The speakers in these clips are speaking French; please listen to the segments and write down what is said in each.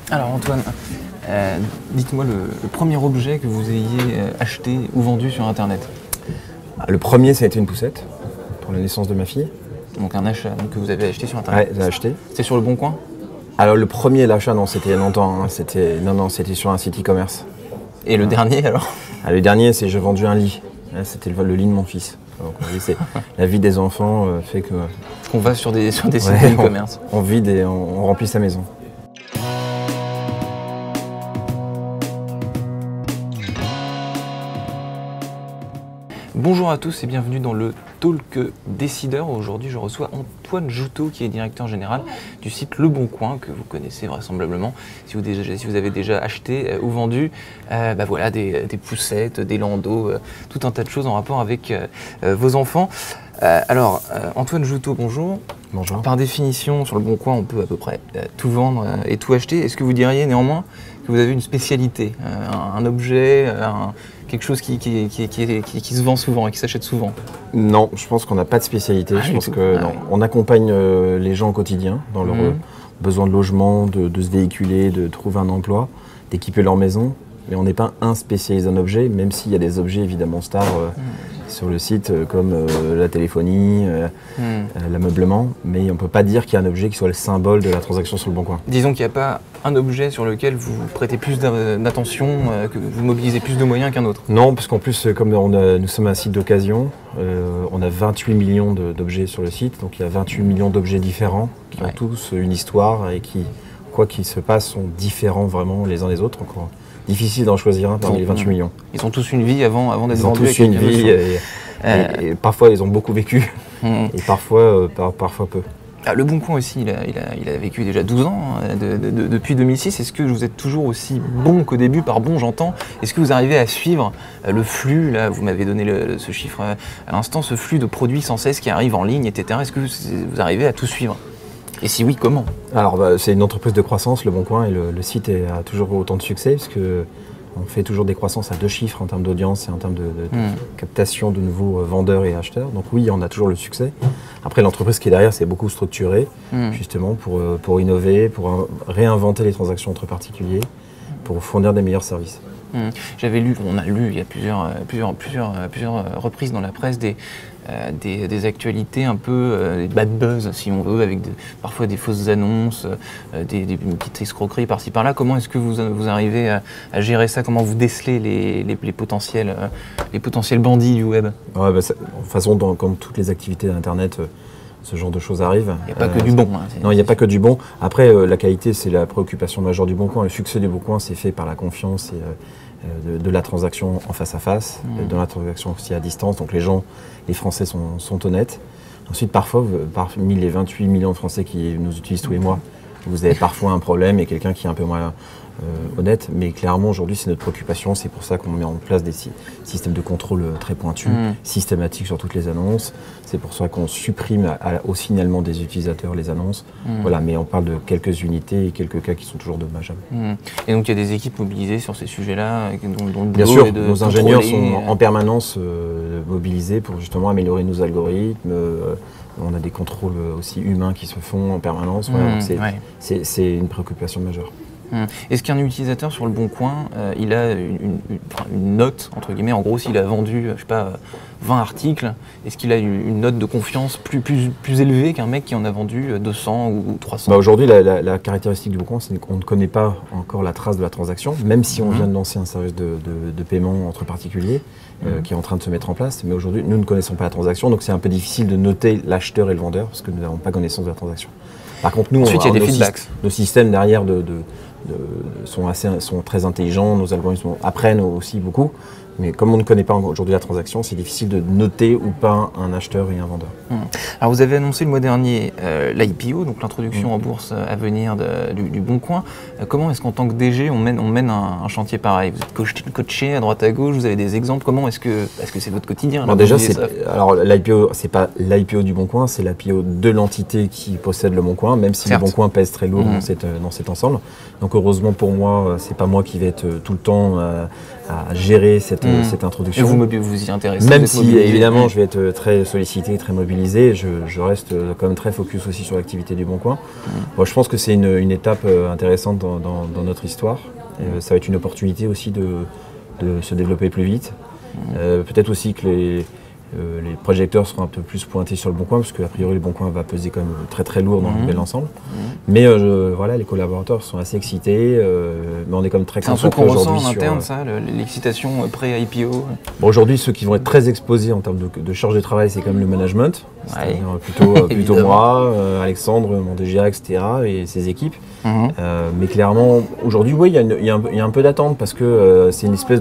Alors Antoine, dites-moi le premier objet que vous ayez acheté ou vendu sur Internet. Le premier, ça a été une poussette pour la naissance de ma fille. Donc un achat que vous avez acheté sur Internet. Ouais, j'ai acheté. C'était sur le Bon Coin? Alors le premier, l'achat, non, c'était il y a longtemps. Hein. C'était sur un site e-commerce. Et le dernier alors? Le dernier, c'est j'ai vendu un lit. C'était le lit de mon fils. Donc, la vie des enfants fait que... Qu'on va sur des sites e-commerce. On vide et on remplit sa maison. Bonjour à tous et bienvenue dans le Talk Décideur. Aujourd'hui, je reçois Antoine Joutot, qui est directeur général du site Le Bon Coin, que vous connaissez vraisemblablement si vous avez déjà acheté ou vendu voilà, des poussettes, des landaux, tout un tas de choses en rapport avec vos enfants. Antoine Joutot, bonjour. Bonjour. Par définition, sur Le Bon Coin, on peut à peu près tout vendre et tout acheter. Est-ce que vous diriez néanmoins que vous avez une spécialité, un objet, quelque chose qui se vend souvent et qui s'achète souvent? Non, je pense qu'on n'a pas de spécialité. Je pense qu'on accompagne les gens au quotidien dans leur besoin de logement, de se véhiculer, de trouver un emploi, d'équiper leur maison. Mais on n'est pas un spécialiste d'un objet, même s'il y a des objets évidemment stars sur le site comme la téléphonie, l'ameublement. Mais on ne peut pas dire qu'il y a un objet qui soit le symbole de la transaction sur Le Bon Coin. Disons qu'il n'y a pas un objet sur lequel vous prêtez plus d'attention, que vous mobilisez plus de moyens qu'un autre? Non, parce qu'en plus, comme nous sommes un site d'occasion, on a 28 millions d'objets sur le site. Donc il y a 28 millions d'objets différents qui ont tous une histoire et qui, quoi qu'il se passe, sont différents vraiment les uns des autres. Encore difficile d'en choisir un parmi les 28 millions. Ils ont tous une vie avant d'être vendus. Ils ont tous une vie et parfois ils ont beaucoup vécu et parfois peu. Le Bon Coin aussi, il a vécu déjà 12 ans, depuis 2006. Est-ce que vous êtes toujours aussi bon qu'au début? Par bon, j'entends. Est-ce que vous arrivez à suivre le flux, là, vous m'avez donné ce chiffre à l'instant, ce flux de produits sans cesse qui arrivent en ligne, etc. Est-ce que vous arrivez à tout suivre? Et si oui, comment? Alors, c'est une entreprise de croissance, Le Bon Coin, et le site a toujours autant de succès, parce que on fait toujours des croissances à 2 chiffres en termes d'audience et en termes de captation de nouveaux vendeurs et acheteurs. Donc oui, on a toujours le succès. Après, l'entreprise qui est derrière, c'est beaucoup structuré, justement, pour innover, pour réinventer les transactions entre particuliers, pour fournir des meilleurs services. J'avais lu, on a lu il y a plusieurs reprises dans la presse des actualités un peu des bad buzz, si on veut, avec parfois des fausses annonces, des petites escroqueries par-ci par-là. Comment est-ce que vous arrivez à gérer ça? Comment vous décelez les potentiels bandits du web? De toute façon, comme toutes les activités d'Internet, ce genre de choses arrive. Il n'y a pas que du bon. Non, il n'y a pas que du bon. Après, la qualité, c'est la préoccupation majeure du Bon Coin. Le succès du Bon Coin, c'est fait par la confiance et de la transaction en face à face, de la transaction aussi à distance. Donc les Français sont honnêtes. Ensuite, parfois, parmi les 28 millions de Français qui nous utilisent tous les mois, vous avez parfois un problème et quelqu'un qui est un peu moins honnête. Mais clairement, aujourd'hui, c'est notre préoccupation. C'est pour ça qu'on met en place des systèmes de contrôle très pointus, systématiques sur toutes les annonces. C'est pour ça qu'on supprime au signalement des utilisateurs les annonces. Voilà, mais on parle de quelques unités et quelques cas qui sont toujours dommageables. Et donc, il y a des équipes mobilisées sur ces sujets-là, dont le boulot Bien sûr, est de nos ingénieurs contrôler. sont en permanence mobilisés pour justement améliorer nos algorithmes. On a des contrôles aussi humains qui se font en permanence. Voilà, c'est une préoccupation majeure. Est-ce qu'un utilisateur sur Le Bon Coin, il a une note, entre guillemets, en gros, s'il a vendu, je sais pas, 20 articles, est-ce qu'il a une note de confiance plus élevée qu'un mec qui en a vendu 200 ou 300? Aujourd'hui, la caractéristique du Bon Coin, c'est qu'on ne connaît pas encore la trace de la transaction, même si on vient de lancer un service de paiement entre particuliers qui est en train de se mettre en place. Mais aujourd'hui, nous ne connaissons pas la transaction, donc c'est un peu difficile de noter l'acheteur et le vendeur, parce que nous n'avons pas connaissance de la transaction. Par contre, nous, ensuite, il y a des feedbacks. Nos systèmes derrière sont très intelligents, nos algorithmes apprennent aussi beaucoup, mais comme on ne connaît pas aujourd'hui la transaction, c'est difficile de noter ou pas un acheteur et un vendeur. Alors vous avez annoncé le mois dernier l'IPO, donc l'introduction en bourse à venir du Bon Coin. Comment est-ce qu'en tant que DG on mène un chantier pareil? Vous êtes coaché à droite à gauche, vous avez des exemples, comment est-ce que c'est votre quotidien? Alors déjà, l'IPO, c'est pas l'IPO du Bon Coin, c'est l'IPO de l'entité qui possède le Bon Coin, même si le Bon Coin pèse très lourd dans cet ensemble. Donc heureusement pour moi, c'est pas moi qui vais être tout le temps à gérer cette cette introduction. Et vous y intéressez? Même si évidemment je vais être très sollicité, très mobilisé, je reste quand même très focus aussi sur l'activité du Bon Coin. Moi, je pense que c'est une étape intéressante dans notre histoire. Ça va être une opportunité aussi de se développer plus vite. Peut-être aussi que les projecteurs seront un peu plus pointés sur le Bon Coin, parce qu'a priori le Bon Coin va peser quand même très très lourd dans le bel ensemble. Mais voilà, les collaborateurs sont assez excités, mais on est quand même très concentrés aujourd'hui. C'est un truc qu'on ressent en interne, ça, l'excitation pré-IPO. Bon, aujourd'hui, ceux qui vont être très exposés en termes de charge de travail, c'est quand même le management. C'est-à-dire plutôt moi, Alexandre, mon DGA, etc. et ses équipes. Mais clairement, aujourd'hui, oui, il y a un peu d'attente parce que c'est une espèce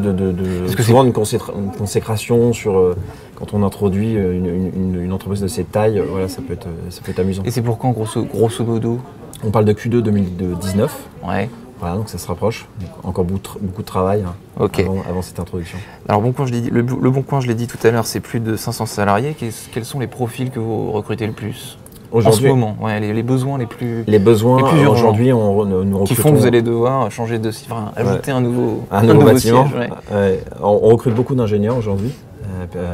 souvent une consécration sur quand on introduit une entreprise de cette taille. Voilà, ça peut être amusant. Et c'est pour quand, grosso modo? On parle de Q2 2019. Ouais. Voilà, donc ça se rapproche. Donc, encore beaucoup de travail avant cette introduction. Alors, Bon Coin, le Bon Coin, je l'ai dit tout à l'heure, c'est plus de 500 salariés. Quels sont les profils que vous recrutez le plus en ce moment? Les besoins les plus urgents aujourd'hui, nous recrutons, qui font que vous allez devoir changer de site, ajouter un nouveau bâtiment. Siège, on recrute beaucoup d'ingénieurs aujourd'hui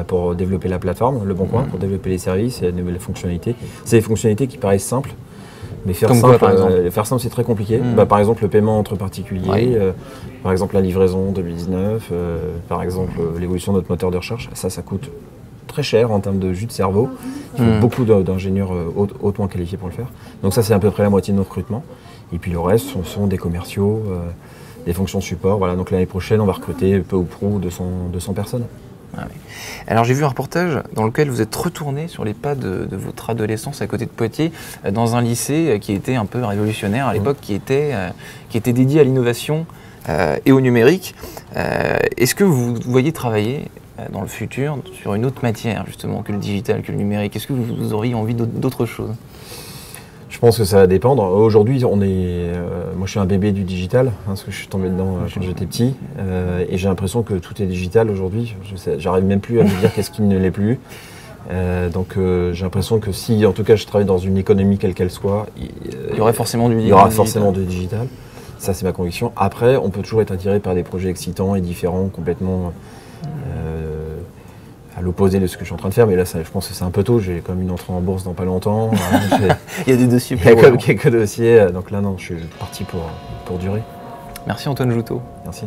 pour développer la plateforme, le Bon Coin, pour développer les services et les nouvelles fonctionnalités. C'est des fonctionnalités qui paraissent simples. Mais faire simple, c'est très compliqué. Par exemple, le paiement entre particuliers, par exemple la livraison 2019, par exemple l'évolution de notre moteur de recherche, ça coûte très cher en termes de jus de cerveau. Il faut beaucoup d'ingénieurs hautement qualifiés pour le faire. Donc ça, c'est à peu près la moitié de nos recrutements. Et puis le reste sont des commerciaux, des fonctions support. Voilà, donc l'année prochaine, on va recruter peu ou prou 200 personnes. Ah oui. Alors j'ai vu un reportage dans lequel vous êtes retourné sur les pas de votre adolescence à côté de Poitiers, dans un lycée qui était un peu révolutionnaire à l'époque, qui était dédié à l'innovation et au numérique. Est-ce que vous voyez travailler dans le futur sur une autre matière justement que le digital, que le numérique? Est-ce que vous auriez envie d'autre chose? Je pense que ça va dépendre. Aujourd'hui, moi je suis un bébé du digital, parce que je suis tombé dedans quand j'étais petit, et j'ai l'impression que tout est digital aujourd'hui. J'arrive même plus à me dire qu'est-ce qui ne l'est plus. Donc j'ai l'impression que si, en tout cas, je travaille dans une économie quelle qu'elle soit, il y aurait forcément du digital. Ça, c'est ma conviction. Après, on peut toujours être attiré par des projets excitants et différents, complètement à l'opposé de ce que je suis en train de faire, mais là, je pense que c'est un peu tôt. J'ai quand même une entrée en bourse dans pas longtemps. Il y a des dossiers. Il y a quelques dossiers. Donc là, non, je suis parti pour durer. Merci Antoine Joutot. Merci.